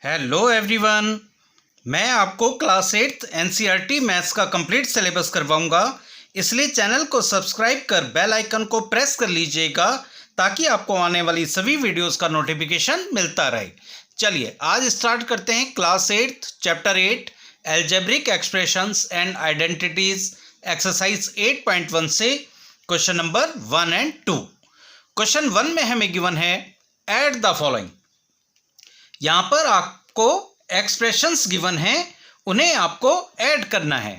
Hello everyone. मैं आपको class 8 NCERT maths का कंप्लीट सिलेबस करवाऊंगा, इसलिए चैनल को सब्सक्राइब कर बेल आइकन को प्रेस कर लीजिएगा ताकि आपको आने वाली सभी वीडियोस का नोटिफिकेशन मिलता रहे। चलिए आज स्टार्ट करते हैं class 8 chapter 8 algebraic expressions and identities exercise 8.1 से क्वेश्चन नंबर 1 एंड 2। क्वेश्चन 1 में हमें गिवन है ऐड द फॉलोइंग। यहाँ पर आपको एक्सप्रेशंस गिवन हैं, उन्हें आपको ऐड करना है।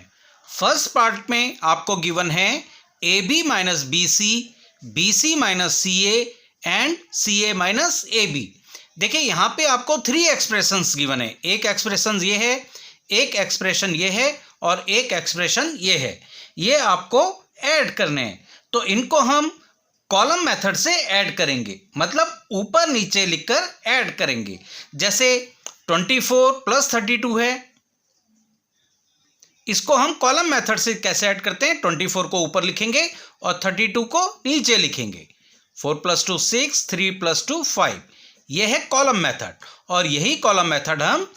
फर्स्ट पार्ट में आपको गिवन है a b minus b c, b c minus c and c a minus a b. देखिए यहाँ पे आपको 3 एक्सप्रेशंस गिवन है। एक एक्सप्रेशन ये है, एक एक्सप्रेशन ये है और एक एक्सप्रेशन ये है। ये आपको ऐड करने हैं, तो इनको हम कॉलम मेथड से ऐड करेंगे, मतलब ऊपर नीचे लिखकर ऐड करेंगे। जैसे 24 प्लस 32 है, इसको हम कॉलम मेथड से कैसे ऐड करते हैं? 24 को ऊपर लिखेंगे और 32 को नीचे लिखेंगे। 4 + 2 6, 3 + 2 5। यह है कॉलम मेथड और यही कॉलम मेथड हम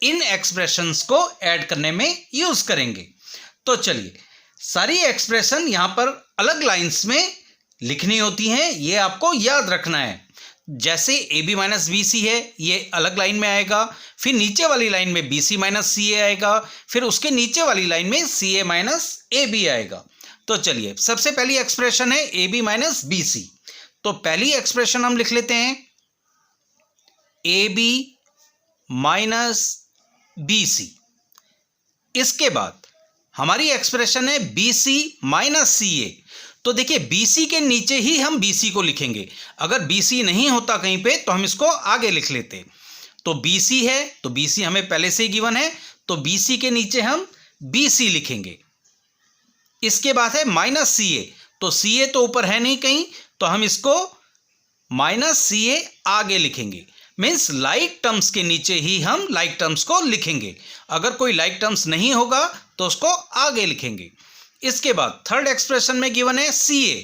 इन एक्सप्रेशंस को ऐड करने में यूज करेंगे। तो चलिए, सारी एक्सप्रेशन यहां पर अलग लाइंस में लिखनी होती हैं, ये आपको याद रखना है। जैसे a b minus b c है, ये अलग लाइन में आएगा, फिर नीचे वाली लाइन में बी सी माइनस सी ए आएगा, फिर उसके नीचे वाली लाइन में सी ए माइनस ए बी आएगा। तो चलिए, सबसे पहली एक्सप्रेशन है a b minus b c. तो पहली एक्सप्रेशन हम लिख लेते हैं a b minus b c. इसके बाद हमारी एक्सप्रेशन है बी सी माइनस सी ए। तो देखिए, BC के नीचे ही हम BC को लिखेंगे। अगर BC नहीं होता कहीं पे तो हम इसको आगे लिख लेते। तो BC है तो BC हमें पहले से ही गिवन है, तो BC के नीचे हम BC लिखेंगे। इसके बाद है माइनस CA। तो CA तो ऊपर है नहीं कहीं, तो हम इसको माइनस CA आगे लिखेंगे। मीन्स लाइक टर्म्स के नीचे ही हम लाइक टर्म्स को लिखेंगे। अगर कोई लाइक टर्म्स नहीं होगा तो उसको आगे लिखेंगे। इसके बाद थर्ड एक्सप्रेशन में गिवन है CA।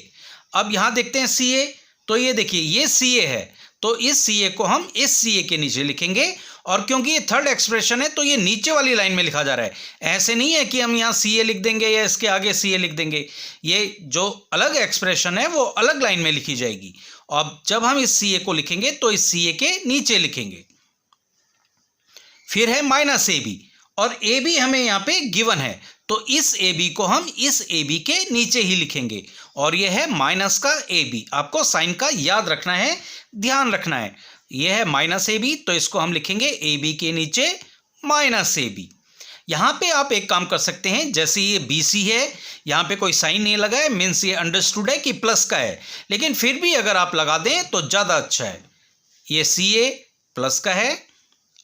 अब यहां देखते हैं CA, तो ये देखिए ये CA है, तो इस CA को हम इस CA के नीचे लिखेंगे। और क्योंकि ये थर्ड एक्सप्रेशन है तो ये नीचे वाली लाइन में लिखा जा रहा है। ऐसे नहीं है कि हम यहाँ CA लिख देंगे या इसके आगे CA लिख देंगे। ये जो अलग एक्सप्रेशन है वो अलग लाइन में लिखी जाएगी। अब जब हम इस CA को लिखेंगे तो इस CA के नीचे लिखेंगे। फिर है माइनस AB, और AB हमें यहाँ पे गिवन है, तो इस AB को हम इस AB के नीचे ही लिखेंगे। और यह है माइनस का AB। आपको साइन का याद रखना है, ध्यान रखना है। यह है माइनस AB, तो इसको हम लिखेंगे AB के नीचे माइनस AB। यहाँ पे आप एक काम कर सकते हैं, जैसे ये BC है, यहाँ पे कोई साइन नहीं लगा है, मीन्स ये अंडरस्टूड है कि प्लस का है, लेकिन फिर भी अगर आप लगा दें तो ज़्यादा अच्छा है। ये CA प्लस का है।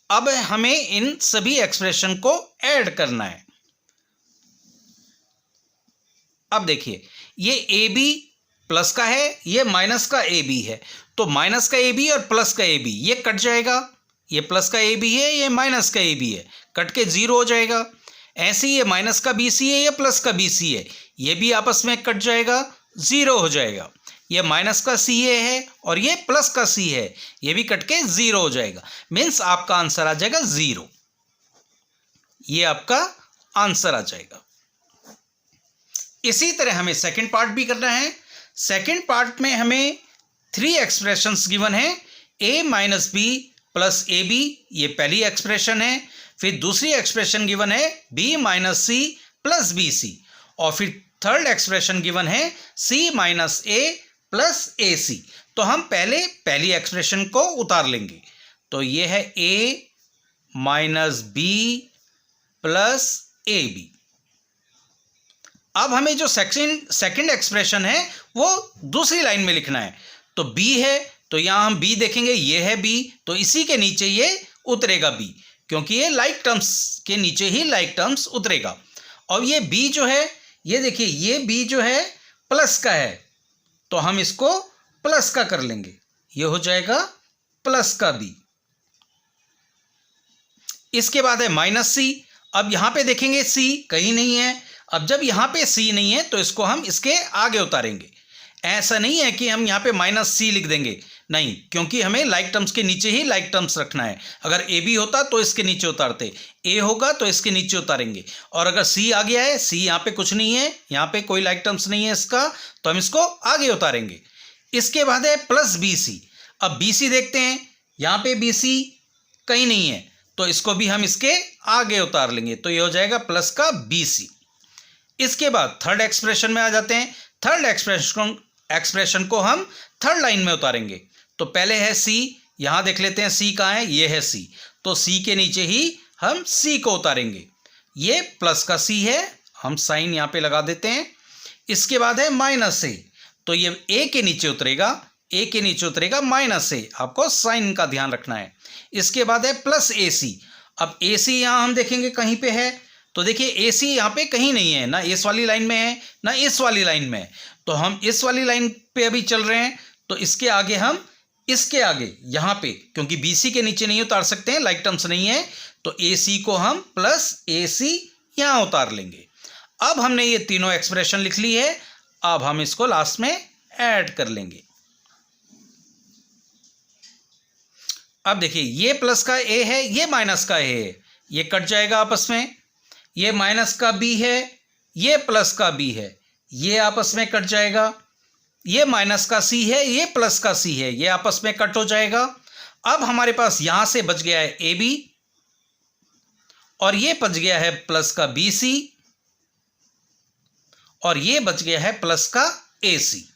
अब हमें इन सभी एक्सप्रेशन को ऐड करना है। अब देखिए, ये AB प्लस का है, ये माइनस का AB है, तो माइनस का AB और प्लस का AB ये कट जाएगा। ये प्लस का AB है, ये माइनस का AB है, कट के 0 हो जाएगा। ऐसे ही ये माइनस का BC है, ये प्लस का BC है, ये भी आपस में कट जाएगा, 0 हो जाएगा। ये माइनस का CA है और ये प्लस का C है, ये भी कट के 0 हो जाएगा। मीन्स आपका आंसर आ जाएगा 0। ये आपका आंसर आ जाएगा। इसी तरह हमें सेकंड पार्ट भी करना है। सेकंड पार्ट में हमें 3 एक्सप्रेशंस गिवन है। A minus B plus AB, ये पहली एक्सप्रेशन है। फिर दूसरी एक्सप्रेशन गिवन है B minus C plus BC, और फिर थर्ड एक्सप्रेशन गिवन है C minus A plus AC। तो हम पहले पहली एक्सप्रेशन को उतार लेंगे। तो ये है A minus B plus AB। अब हमें जो सेकंड एक्सप्रेशन है वो दूसरी लाइन में लिखना है। तो B है, तो यहाँ हम B देखेंगे, ये है B, तो इसी के नीचे ये उतरेगा B, क्योंकि ये लाइक टर्म्स के नीचे ही लाइक टर्म्स उतरेगा। और ये B जो है, ये देखिए ये B जो है प्लस का है, तो हम इसको प्लस का कर लेंगे, ये हो जाएगा प्लस का B। इसके बाद है माइनस C। अब यहाँ पे देखेंगे C कहीं नहीं है। अब जब यहाँ पे C नहीं है तो इसको हम इसके आगे उतारेंगे। ऐसा नहीं है कि हम यहाँ पे माइनस C लिख देंगे, नहीं, क्योंकि हमें लाइक टर्म्स के नीचे ही लाइक टर्म्स रखना है। अगर ए बी होता तो इसके नीचे उतारते, ए होगा तो इसके नीचे उतारेंगे। और अगर सी आ गया है, सी यहाँ पे कुछ नहीं है, यहाँ पे कोई लाइक टर्म्स नहीं है इसका, तो हम इसको आगे उतारेंगे। इसके बाद है प्लस बी सी। अब बी सी देखते हैं, यहाँ पे बी सी कहीं नहीं है, तो इसको भी हम इसके आगे उतार लेंगे, तो ये हो जाएगा प्लस का बी सी। इसके बाद थर्ड एक्सप्रेशन में आ जाते हैं। थर्ड एक्सप्रेशन को हम थर्ड लाइन में उतारेंगे। तो पहले है सी, यहाँ देख लेते हैं सी कहाँ है, ये है सी, तो सी के नीचे ही हम सी को उतारेंगे। ये प्लस का सी है, हम साइन यहाँ पे लगा देते हैं। इसके बाद है माइनस ए, तो ये ए के नीचे उतरेगा, ए के नीचे उतरेगा माइनस ए, आपको साइन का ध्यान रखना है। इसके बाद है प्लस ए सी। अब ए सी यहाँ हम देखेंगे कहीं पे है, तो देखिए ए सी यहाँ पे कहीं नहीं है, ना इस वाली लाइन में है ना इस वाली लाइन में है, तो हम इस वाली लाइन पे अभी चल रहे हैं, तो इसके आगे हम इसके आगे यहाँ पे, क्योंकि बी सी के नीचे नहीं उतार सकते हैं, लाइक टर्म्स नहीं है, तो ए सी को हम प्लस ए सी यहाँ उतार लेंगे। अब हमने ये तीनों एक्सप्रेशन लिख ली है, अब हम इसको लास्ट में ऐड कर लेंगे। अब देखिए ये प्लस का ए है, ये माइनस का ए है, ये कट जाएगा आपस में। ये माइनस का बी है, ये प्लस का बी है, ये आपस में कट जाएगा। ये माइनस का सी है, ये प्लस का सी है, ये आपस में कट हो जाएगा। अब हमारे पास यहां से बच गया है ए बी, और ये बच गया है प्लस का बी सी, और ये बच गया है प्लस का ए सी।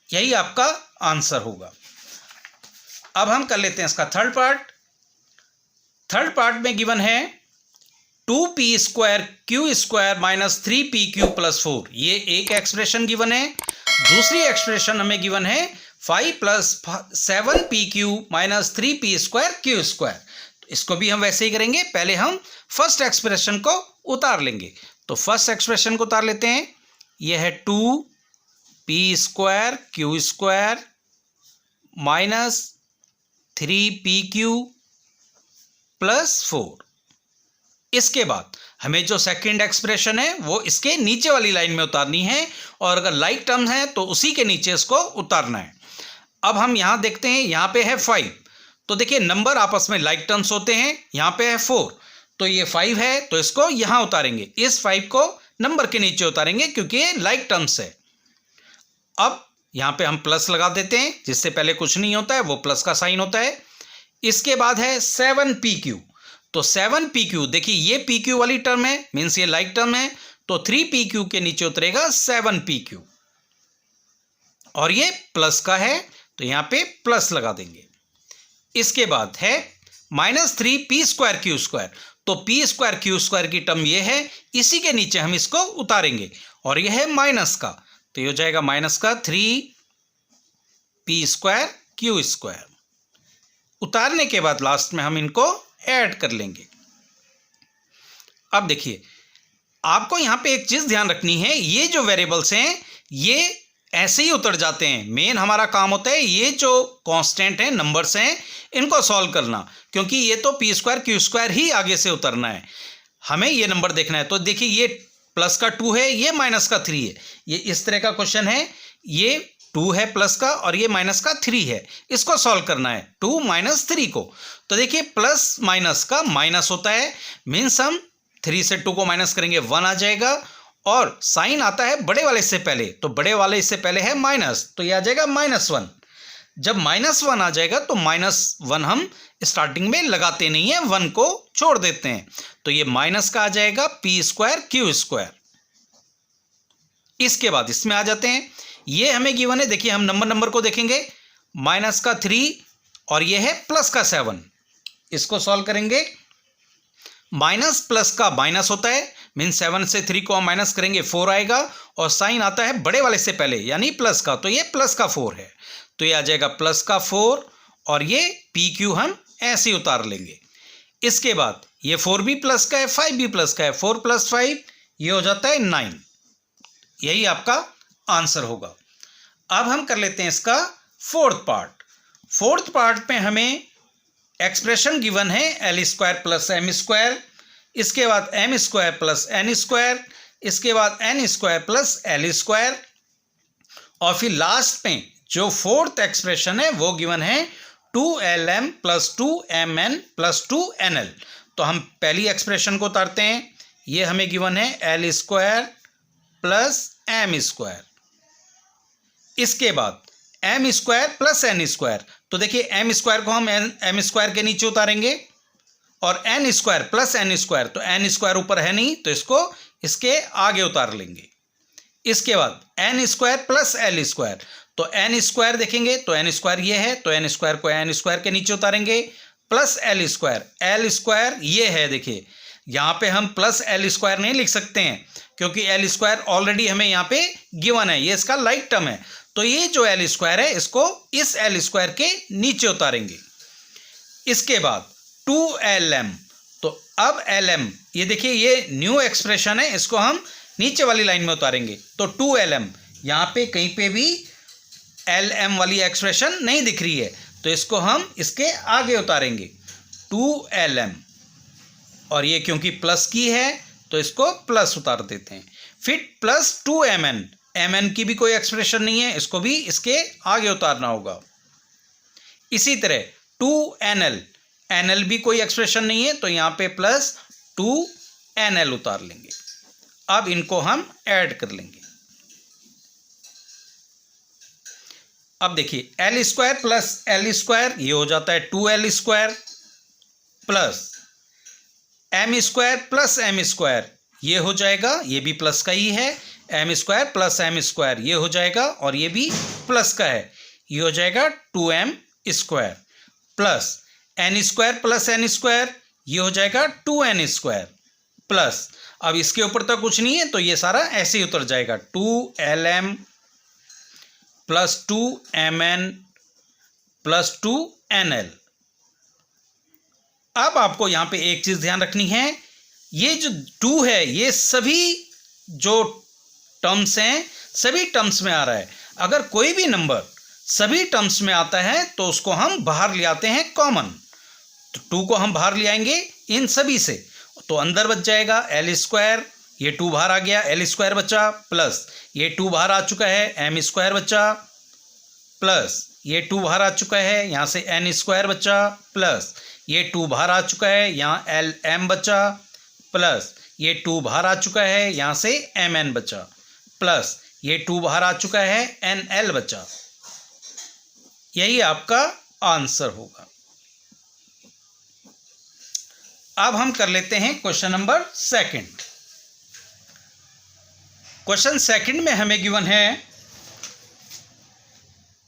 यही आपका आंसर होगा। अब हम कर लेते हैं इसका थर्ड पार्ट। थर्ड पार्ट में गिवन है 2p square Q square minus 3pq plus 4, ये एक एक्सप्रेशन गिवन है। दूसरी एक्सप्रेशन हमें गिवन है 5 plus 7pq minus 3p square Q square. तो इसको भी हम वैसे ही करेंगे, पहले हम फर्स्ट एक्सप्रेशन को उतार लेंगे। तो फर्स्ट एक्सप्रेशन को उतार लेते हैं, यह है 2p square Q square minus 3pq plus 4। इसके बाद हमें जो सेकंड एक्सप्रेशन है वो इसके नीचे वाली लाइन में उतारनी है, और अगर लाइक टर्म है तो उसी के नीचे इसको उतारना है। अब हम यहाँ देखते हैं, यहाँ पे है 5, तो देखिए नंबर आपस में लाइक टर्म्स होते हैं। यहाँ पे है 4, तो ये 5 है, तो इसको यहाँ उतारेंगे, इस 5 को नंबर के नीचे उतारेंगे क्योंकि ये लाइक टर्म्स है। अब यहाँ पे हम प्लस लगा देते हैं, जिससे पहले कुछ नहीं होता है, वो प्लस का साइन होता है। इसके बाद है 7pq, तो 7pq, देखिए ये pq वाली टर्म है, मीन्स ये लाइक टर्म है, तो 3pq के नीचे उतरेगा 7pq, और ये प्लस का है, तो यहाँ पे प्लस लगा देंगे। इसके बाद है minus 3p square Q square, तो p स्क्वायर क्यू स्क्वायर की टर्म ये है, इसी के नीचे हम इसको उतारेंगे, और यह है माइनस का, तो ये हो जाएगा माइनस का 3p स्क्वायर क्यू स्क्वायर। उतारने के बाद लास्ट में हम इनको ऐड कर लेंगे। अब देखिए आपको यहाँ पे एक चीज़ ध्यान रखनी है, ये जो वेरिएबल्स हैं ये ऐसे ही उतर जाते हैं। मेन हमारा काम होता है ये जो कांस्टेंट हैं, नंबर्स हैं, इनको सॉल्व करना, क्योंकि ये तो p स्क्वायर क्यू स्क्वायर ही आगे से उतरना है, हमें ये नंबर देखना है। तो देखिए ये प्लस का 2 है, ये माइनस का 3 है, ये इस तरह का क्वेश्चन है। ये 2 है प्लस का और ये माइनस का 3 है, इसको सॉल्व करना है 2 माइनस 3 को। तो देखिए प्लस माइनस का माइनस होता है, मीन्स हम 3 से 2 को माइनस करेंगे 1 आ जाएगा, और साइन आता है बड़े वाले से पहले, तो बड़े वाले से पहले है माइनस, तो ये आ जाएगा -1। जब -1 आ जाएगा तो -1 हम स्टार्टिंग में लगाते नहीं है, 1 को छोड़ देते हैं, तो ये माइनस का आ जाएगा p स्क्वायर क्यू स्क्वायर। इसके बाद इसमें आ जाते हैं, ये हमें गिवन है, देखिए हम नंबर को देखेंगे, माइनस का 3 और ये है प्लस का 7, इसको सॉल्व करेंगे। माइनस प्लस का माइनस होता है, मीन 7 से 3 को हम माइनस करेंगे 4 आएगा, और साइन आता है बड़े वाले से पहले यानी प्लस का, तो ये प्लस का 4 है, तो ये आ जाएगा प्लस का 4, और ये पी क्यू हम ऐसे ही उतार लेंगे। इसके बाद ये 4 भी प्लस का है, 5 भी प्लस का है, 4 + 5 ये हो जाता है 9। यही आपका आंसर होगा। अब हम कर लेते हैं इसका फोर्थ पार्ट। फोर्थ पार्ट में हमें एक्सप्रेशन गिवन है l square plus m square, इसके बाद m square plus n square, इसके बाद n square plus l square, और फिर लास्ट में जो फोर्थ एक्सप्रेशन है वो गिवन है 2lm + 2mn + 2nl। तो हम पहली एक्सप्रेशन को उतारते हैं। ये हमें गिवन है l² + m²। इसके बाद m² + n²। तो देखिए m² को हम m² के नीचे उतारेंगे और n² + n²। तो n² ऊपर है नहीं तो इसको इसके आगे उतार लेंगे। इसके बाद n² + l²। तो n² देखेंगे तो n² ये है तो n² को n² के नीचे उतारेंगे प्लस l²। l² ये है, देखिए यहाँ पे हम प्लस l² नहीं लिख सकते हैं क्योंकि l² ऑलरेडी हमें यहाँ पे गिवन है, ये इसका लाइक टर्म है। तो ये जो l² है इसको इस l² के नीचे उतारेंगे। इसके बाद 2lm। तो अब lm, ये देखिए ये न्यू एक्सप्रेशन है, इसको हम नीचे वाली लाइन में उतारेंगे। तो 2lm, यहाँ पे कहीं पे भी lm वाली एक्सप्रेशन नहीं दिख रही है तो इसको हम इसके आगे उतारेंगे 2lm। और ये क्योंकि प्लस की है तो इसको प्लस उतार देते हैं। फिर प्लस 2mn, mn की भी कोई एक्सप्रेशन नहीं है, इसको भी इसके आगे उतारना होगा। इसी तरह 2nl, nl भी कोई एक्सप्रेशन नहीं है तो यहाँ पे प्लस 2nl उतार लेंगे। अब इनको हम ऐड कर लेंगे। अब देखिए l² + l² ये हो जाता है 2l² प्लस m² + m² ये हो जाएगा, ये भी प्लस का ही है। m² + m² ये हो जाएगा और ये भी प्लस का है, ये हो जाएगा 2m² प्लस n² + n² ये हो जाएगा 2n² प्लस, अब इसके ऊपर तो कुछ नहीं है तो ये सारा ऐसे ही उतर जाएगा 2lm + 2mn + 2nl। अब आपको यहाँ पे एक चीज ध्यान रखनी है, ये जो 2 है ये सभी जो टर्म्स हैं सभी टर्म्स में आ रहा है। अगर कोई भी नंबर सभी टर्म्स में आता है तो उसको हम बाहर ले आते हैं कॉमन। तो 2 को हम बाहर ले आएंगे इन सभी से तो अंदर बच जाएगा l², ये 2 बाहर आ गया, l² बचा, प्लस ये 2 बाहर आ चुका है, m² बचा, प्लस ये 2 बाहर आ चुका है, यहाँ से n² बचा, प्लस ये 2 बाहर आ चुका है, यहाँ lm बचा, प्लस ये 2 बाहर आ चुका है, यहाँ से mn बचा, प्लस ये 2 बाहर आ चुका है, nl बचा। यही आपका आंसर होगा। अब हम कर लेते हैं क्वेश्चन नंबर 2। क्वेश्चन 2 में हमें गिवन है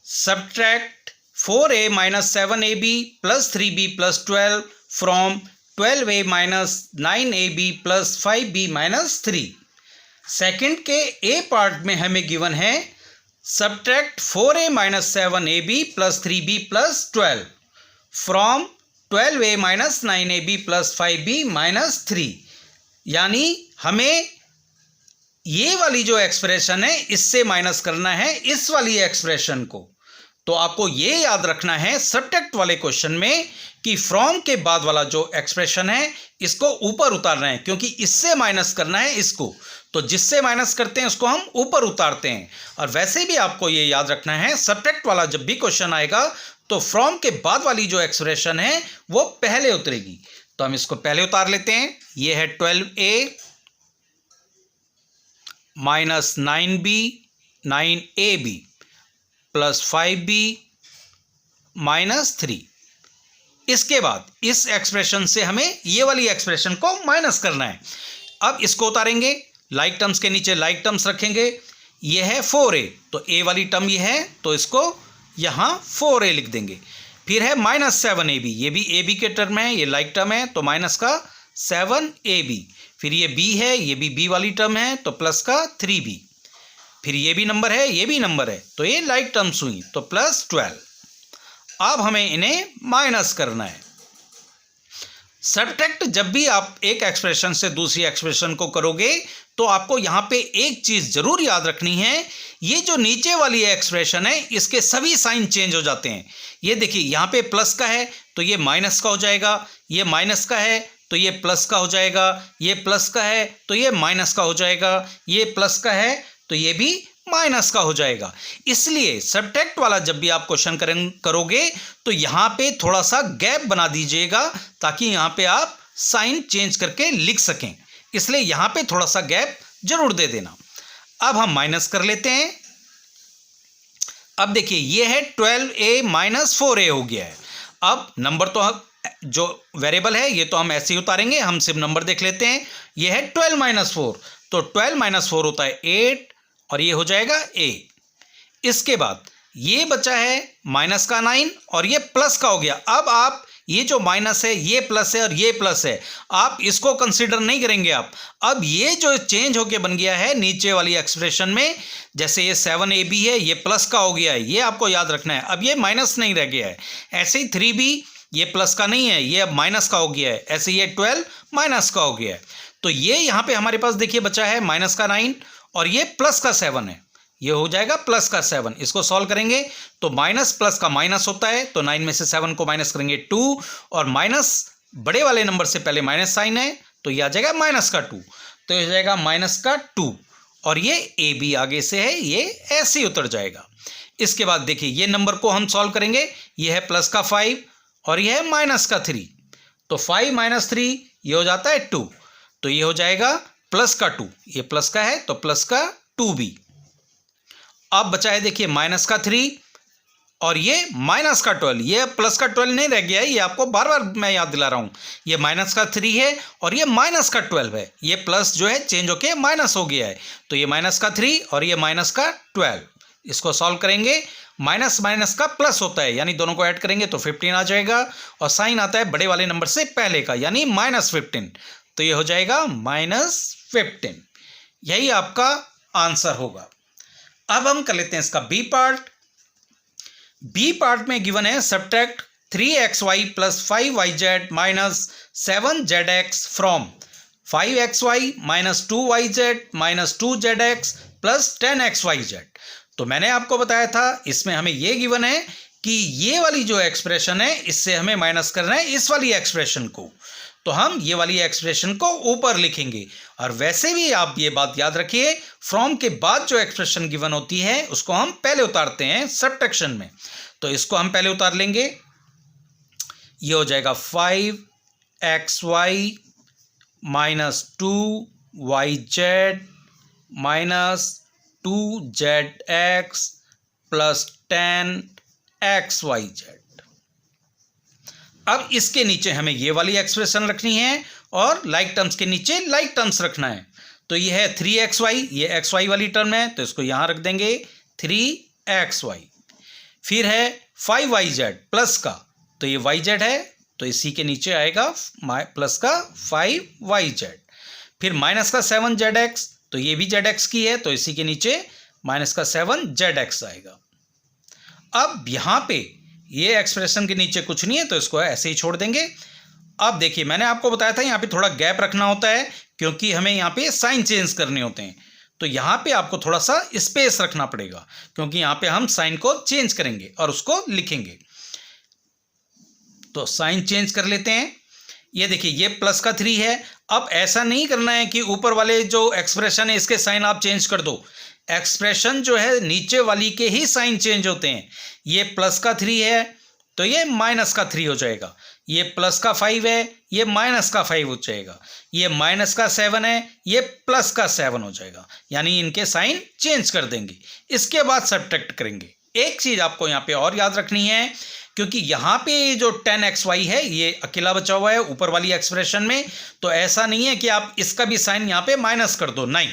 subtract 4a - 7ab + 3b + 12 from 12a - 9ab + 5b - 3। Second के ए पार्ट में हमें गिवन है subtract 4a - 7ab + 3b + 12 from 12a - 9ab + 5b - 3। यानी हमें ये वाली जो एक्सप्रेशन है इससे माइनस करना है इस वाली एक्सप्रेशन को। तो आपको ये याद रखना है सब्ट्रैक्ट वाले क्वेश्चन में कि फ्रॉम के बाद वाला जो एक्सप्रेशन है इसको ऊपर उतारना है क्योंकि इससे माइनस करना है इसको। तो जिससे माइनस करते हैं उसको हम ऊपर उतारते हैं। और वैसे भी आपको ये याद रखना है सब्ट्रैक्ट वाला जब भी क्वेश्चन आएगा तो फ्रॉम के बाद वाली जो एक्सप्रेशन है वो पहले उतरेगी। तो हम इसको पहले उतार लेते हैं। ये है 12a - 9b 9ab + 5b - 3। इसके बाद इस एक्सप्रेशन से हमें ये वाली एक्सप्रेशन को माइनस करना है। अब इसको उतारेंगे, लाइक टर्म्स के नीचे लाइक टर्म्स रखेंगे। ये है 4a तो a वाली टर्म ये है तो इसको यहाँ 4a लिख देंगे। फिर है -7ab, ये भी ab के टर्म है, ये लाइक टर्म है तो माइनस का 7ab। फिर ये b है, ये भी b वाली टर्म है तो प्लस का 3b। फिर ये भी नंबर है, ये भी नंबर है तो ये लाइक टर्म्स हुई तो प्लस 12। अब हमें इन्हें माइनस करना है। सब्ट्रैक्ट जब भी आप एक एक्सप्रेशन से दूसरी एक्सप्रेशन को करोगे तो आपको यहाँ पे एक चीज़ जरूर याद रखनी है, ये जो नीचे वाली एक्सप्रेशन है इसके सभी साइन चेंज हो जाते हैं। ये देखिए यहाँ पे प्लस का है तो ये माइनस का हो जाएगा, ये माइनस का है तो ये प्लस का हो जाएगा, ये प्लस का है तो ये माइनस का हो जाएगा, ये प्लस का है तो ये भी माइनस का हो जाएगा। इसलिए सब्ट्रैक्ट वाला जब भी आप क्वेश्चन करोगे तो यहाँ पे थोड़ा सा गैप बना दीजिएगा ताकि यहाँ पे आप साइन चेंज करके लिख सकें, इसलिए यहाँ पे थोड़ा सा गैप जरूर दे देना। अब हम माइनस कर लेते हैं। अब देखिए ये है 12a माइनस 4a हो गया है। अब नंबर तो हम जो वेरिएबल है ये तो हम ऐसे ही उतारेंगे, हम सिर्फ नंबर देख लेते हैं। ये है 12 माइनस 4, तो 12 माइनस 4 होता है 8 और ये हो जाएगा a। इसके बाद ये बचा है माइनस का 9 और ये प्लस का हो गया। अब आप ये जो माइनस है ये प्लस है और ये प्लस है, आप इसको कंसीडर नहीं करेंगे आप। अब ये जो चेंज होके बन गया है नीचे वाली एक्सप्रेशन में, जैसे ये 7ab है ये प्लस का हो गया है, ये आपको याद रखना है। अब ये माइनस नहीं रह गया है। ऐसे ही 3b ये प्लस का नहीं है, ये अब माइनस का हो गया है। ऐसे ये 12 माइनस का हो गया है। तो ये यहाँ पे हमारे पास देखिए बचा है माइनस का 9 और ये प्लस का 7 है, ये हो जाएगा प्लस का 7। इसको सॉल्व करेंगे तो माइनस प्लस का माइनस होता है, तो 9 में से 7 को माइनस करेंगे 2 और माइनस बड़े वाले नंबर से पहले माइनस साइन है तो ये आ जाएगा माइनस का 2, तो ये हो जाएगा माइनस का 2 और ये ए बी आगे से है, ये ऐसे ही उतर जाएगा। इसके बाद देखिए ये नंबर को हम सॉल्व करेंगे, ये है प्लस का 5 और ये है माइनस का 3, तो 5 माइनस 3 ये हो जाता है 2, तो ये हो जाएगा प्लस का 2, ये प्लस का है तो प्लस का 2b। अब बचा है देखिए माइनस का 3 और ये माइनस का 12, ये प्लस का 12 नहीं रह गया है, ये आपको बार बार मैं याद दिला रहा हूं। ये माइनस का 3 है और ये माइनस का 12 है, ये प्लस जो है चेंज होके माइनस हो गया है, तो ये माइनस का 3 और ये माइनस का 12। इसको सॉल्व करेंगे, माइनस माइनस का प्लस होता है यानी दोनों को ऐड करेंगे तो 15 आ जाएगा और साइन आता है बड़े वाले नंबर से पहले का यानी -15, तो ये हो जाएगा -15। यही आपका आंसर होगा। अब हम कर लेते हैं इसका बी पार्ट। बी पार्ट में गिवन है subtract 3xy plus 5yz minus 7zx from 5xy minus 2yz minus 2zx plus 10xyz। तो मैंने आपको बताया था इसमें हमें ये गिवन है कि ये वाली जो एक्सप्रेशन है इससे हमें माइनस करना है इस वाली एक्सप्रेशन को, तो हम ये वाली एक्सप्रेशन को ऊपर लिखेंगे। और वैसे भी आप ये बात याद रखिए, फ्रॉम के बाद जो एक्सप्रेशन गिवन होती है उसको हम पहले उतारते हैं सब्ट्रैक्शन में, तो इसको हम पहले उतार लेंगे। ये हो जाएगा 5xy minus 2yz minus 2zx plus 10xyz। अब इसके नीचे हमें ये वाली एक्सप्रेशन रखनी है और लाइक टर्म्स के नीचे लाइक टर्म्स रखना है। तो ये है 3xy, ये xy वाली टर्म है तो इसको यहां रख देंगे 3xy। फिर है 5yz प्लस का, तो ये yz है तो इसी के नीचे आएगा प्लस का 5yz। फिर माइनस का 7zx, तो ये भी zx की है तो इसी के नीचे माइनस का 7zx आएगा। अब यहां पे ये एक्सप्रेशन के नीचे कुछ नहीं है तो इसको ऐसे ही छोड़ देंगे। अब देखिए मैंने आपको बताया था यहाँ पे थोड़ा गैप रखना होता है क्योंकि हमें यहाँ पे साइन चेंज करने होते हैं, तो यहाँ पे आपको थोड़ा सा स्पेस रखना पड़ेगा क्योंकि यहाँ पे हम साइन को चेंज करेंगे और उसको लिखेंगे। तो साइन चेंज कर लेते हैं। ये देखिए ये प्लस का 3 है। अब ऐसा नहीं करना है कि ऊपर वाले जो एक्सप्रेशन है इसके साइन आप चेंज कर दो, एक्सप्रेशन जो है नीचे वाली के ही साइन चेंज होते हैं। ये प्लस का 3 है तो ये माइनस का 3 हो जाएगा, ये प्लस का 5 है ये माइनस का 5 हो जाएगा, ये माइनस का 7 है ये प्लस का 7 हो जाएगा, यानी इनके साइन चेंज कर देंगे। इसके बाद सब्ट्रैक्ट करेंगे। एक चीज़ आपको यहाँ पे और याद रखनी है क्योंकि यहाँ पे जो 10xy है ये अकेला बचा हुआ है ऊपर वाली एक्सप्रेशन में, तो ऐसा नहीं है कि आप इसका भी साइन यहाँ पे माइनस कर दो, नहीं,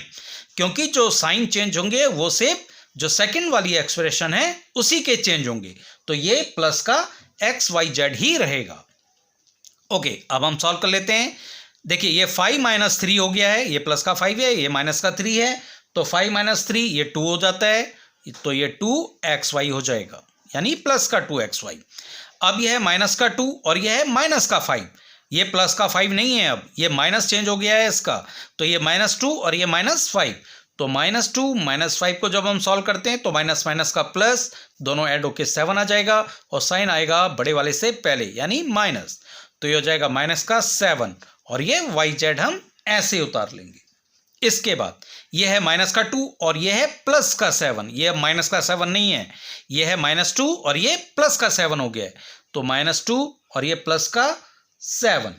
क्योंकि जो साइन चेंज होंगे वो सिर्फ जो सेकंड वाली एक्सप्रेशन है उसी के चेंज होंगे, तो ये प्लस का xyz ही रहेगा। ओके, अब हम सॉल्व कर लेते हैं। देखिए ये 5 माइनस 3 हो गया है, ये प्लस का 5 है ये माइनस का 3 है, तो 5 माइनस 3 ये 2 हो जाता है, तो ये 2xy हो जाएगा यानी प्लस का 2xy। अब यह है माइनस का 2 और यह है माइनस का 5, ये प्लस का 5 नहीं है, अब ये माइनस चेंज हो गया है इसका, तो ये -2 और ये -5, तो -2 -5 को जब हम सॉल्व करते हैं तो माइनस माइनस का प्लस दोनों ऐड होके 7 आ जाएगा और साइन आएगा बड़े वाले से पहले यानी माइनस, तो ये हो जाएगा माइनस का 7 और ये yz हम ऐसे उतार लेंगे। इसके बाद यह है माइनस का 2 और यह है प्लस का 7। यह माइनस का 7 नहीं है, यह है -2 और ये प्लस का 7 हो गया है। तो -2 और ये प्लस का 7,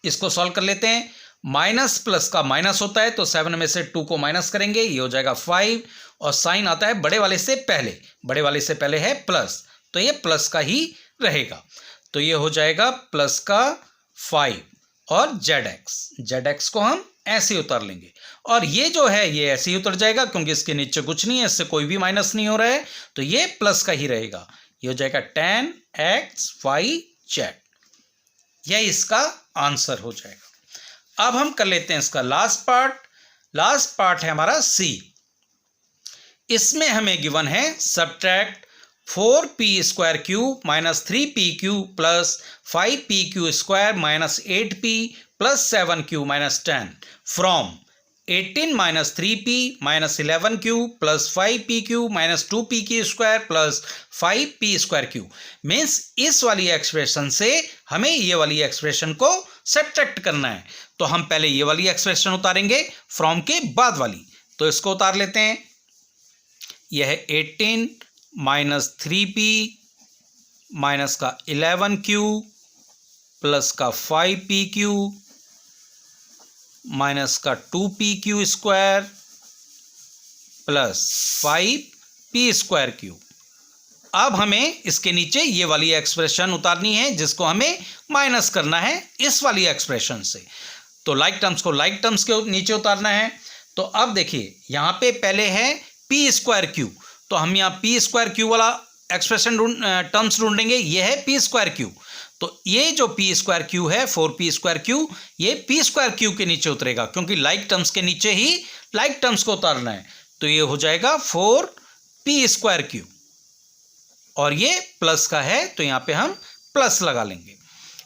इसको सॉल्व कर लेते हैं। माइनस प्लस का माइनस होता है तो 7 में से 2 को माइनस करेंगे, ये हो जाएगा 5 और साइन आता है बड़े वाले से पहले, बड़े वाले से पहले है प्लस, तो ये प्लस का ही रहेगा। तो ये हो जाएगा प्लस का 5 और जेड एक्स को हम ऐसे ही उतार लेंगे और ये जो है ये ऐसे ही उतर जाएगा क्योंकि इसके नीचे कुछ नहीं है, इससे कोई भी माइनस नहीं हो रहा है, तो ये प्लस का ही रहेगा। ये हो जाएगा tan x y z, यह इसका आंसर हो जाएगा। अब हम कर लेते हैं इसका लास्ट पार्ट है हमारा सी। इसमें हमें गिवन है subtract 4p² cube minus 3p³ plus 5p³ square minus 8p plus 7q minus 10 from 18 minus 3p minus 11q plus 5p³ minus 2p³ square plus 5p² cube. Means इस वाली एक्सप्रेशन से हमें ये वाली एक्सप्रेशन को सब्ट्रैक्ट करना है, तो हम पहले ये वाली एक्सप्रेशन उतारेंगे फ्रॉम के बाद वाली। तो इसको उतार लेते हैं। यह है 18 माइनस 3p माइनस का 11q प्लस का 5p³ माइनस का 2p³ square plus 5p² cube. अब हमें इसके नीचे ये वाली एक्सप्रेशन उतारनी है जिसको हमें माइनस करना है इस वाली एक्सप्रेशन से। तो लाइक टर्म्स के नीचे उतारना है। तो अब देखिए यहाँ पे पहले है p²q, तो हम यहाँ p²q वाला एक्सप्रेशन टर्म्स ढूंढेंगे। ये है p²q, तो ये जो p²q है 4p²q, ये p²q के नीचे उतरेगा क्योंकि लाइक टर्म्स के नीचे ही लाइक टर्म्स को उतारना है। तो ये हो जाएगा 4p² और ये प्लस का है तो यहाँ पे हम प्लस लगा लेंगे।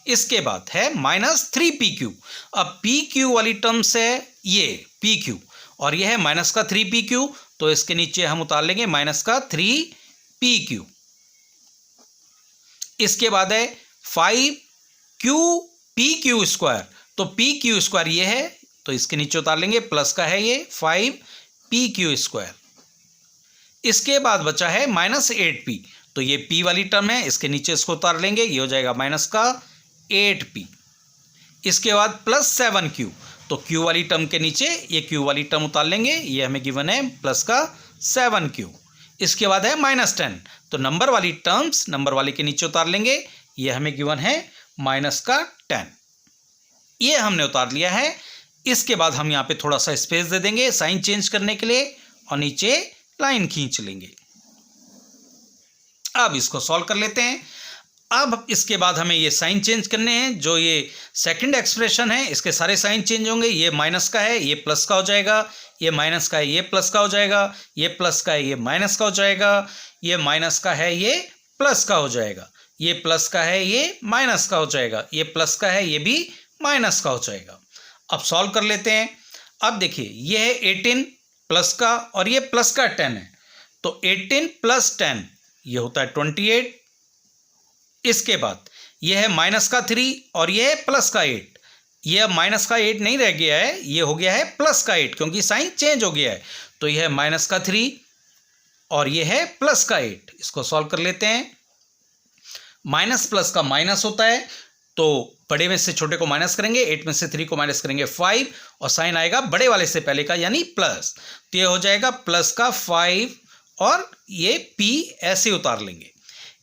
इसके बाद है माइनस 3p³। अब pq वाली टर्म्स है ये pq और ये है माइनस का 3p³, तो इसके नीचे हम उतार लेंगे माइनस का 3p³। इसके बाद है 5pq² तो pq² ये है तो इसके नीचे उतार लेंगे, प्लस का है ये 5pq²। इसके बाद बचा है माइनस 8p, तो ये p वाली टर्म है, इसके नीचे इसको उतार लेंगे, ये हो जाएगा माइनस का 8p। इसके बाद प्लस 7q, तो q वाली टर्म के नीचे ये q वाली टर्म उतार लेंगे, ये हमें गिवन है प्लस का 7q। इसके बाद है माइनस 10, तो नंबर वाली टर्म्स नंबर वाली के नीचे उतार लेंगे, ये हमें गिवन है माइनस का 10। ये हमने उतार लिया है। इसके बाद हम यहाँ पे थोड़ा सा स्पेस दे देंगे साइन चेंज करने के लिए और नीचे लाइन खींच लेंगे। अब इसको सॉल्व कर लेते हैं। अब इसके बाद हमें ये साइन चेंज करने हैं। जो ये सेकंड एक्सप्रेशन है इसके सारे साइन चेंज होंगे। ये माइनस का है ये प्लस का हो जाएगा, ये माइनस का है ये प्लस का हो जाएगा, ये प्लस का है ये माइनस का हो जाएगा, ये माइनस का है ये प्लस का हो जाएगा, ये प्लस का है ये माइनस का हो जाएगा, ये प्लस का है ये भी माइनस का हो जाएगा। अब सॉल्व कर लेते हैं। अब देखिए ये है 18 प्लस का और ये प्लस का 10 है, तो 18 प्लस 10 ये होता है 28। इसके बाद ये है माइनस का 3 और ये है प्लस का 8। ये अब माइनस का 8 नहीं रह गया है, ये हो गया है प्लस का 8 क्योंकि साइन चेंज हो गया है। तो ये है माइनस का 3 और ये है प्लस का 8। इसको सॉल्व कर लेते हैं। माइनस प्लस का माइनस होता है तो बड़े में से छोटे को माइनस करेंगे, 8 में से 3 को माइनस करेंगे 5 और साइन आएगा बड़े वाले से पहले का यानी प्लस, तो ये हो जाएगा प्लस का 5 और ये p ऐसे उतार लेंगे।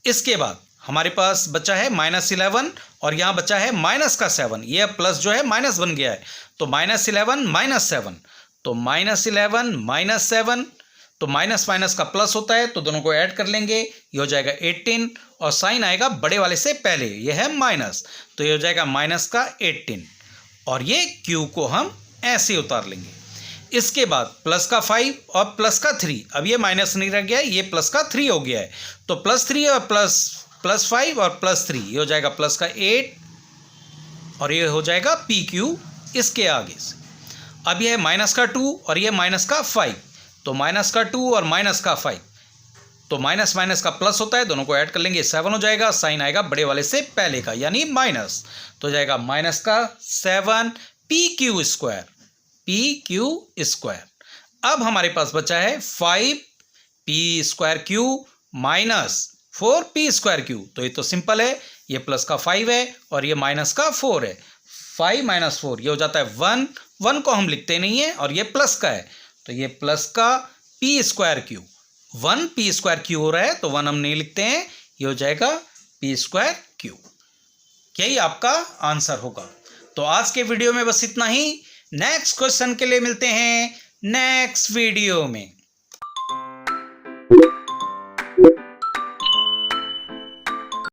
इसके बाद हमारे पास बचा है -11 और यहाँ बचा है माइनस का 7। ये प्लस जो है माइनस बन गया है, तो -11 माइनस 7, तो -11 माइनस 7, तो माइनस माइनस का प्लस होता है तो दोनों को ऐड कर लेंगे, ये हो जाएगा 18 और साइन आएगा बड़े वाले से पहले, ये है माइनस, तो ये हो जाएगा माइनस का 18 और ये q को हम ऐसे उतार लेंगे। इसके बाद प्लस का 5 और प्लस का 3, अब ये माइनस नहीं रह गया, ये प्लस का 3 हो गया है, तो +3 और प्लस 5 और +3 ये हो जाएगा प्लस का 8 और ये हो जाएगा pq इसके आगे से। अब ये है माइनस का 2 और ये माइनस का 5, तो माइनस का 2 और माइनस का 5, तो माइनस माइनस का प्लस होता है, दोनों को ऐड कर लेंगे 7 हो जाएगा, साइन आएगा बड़े वाले से पहले का यानी माइनस, तो हो जाएगा माइनस का 7 pq² पी क्यू स्क्वायर। अब हमारे पास बचा है 5p² माइनस 4p²। तो ये तो सिंपल है, ये प्लस का 5 है और ये माइनस का 4 है। 5 माइनस 4 ये हो जाता है 1। 1 को हम लिखते नहीं है और ये प्लस का है, तो ये प्लस का p²। 1 p² हो रहा है तो 1 हम नहीं लिखते हैं, ये हो जाएगा p²। यही आपका आंसर होगा। तो आज के वीडियो में बस इतना ही। नेक्स्ट क्वेश्चन के लिए मिलते हैं नेक्स्ट वीडियो में।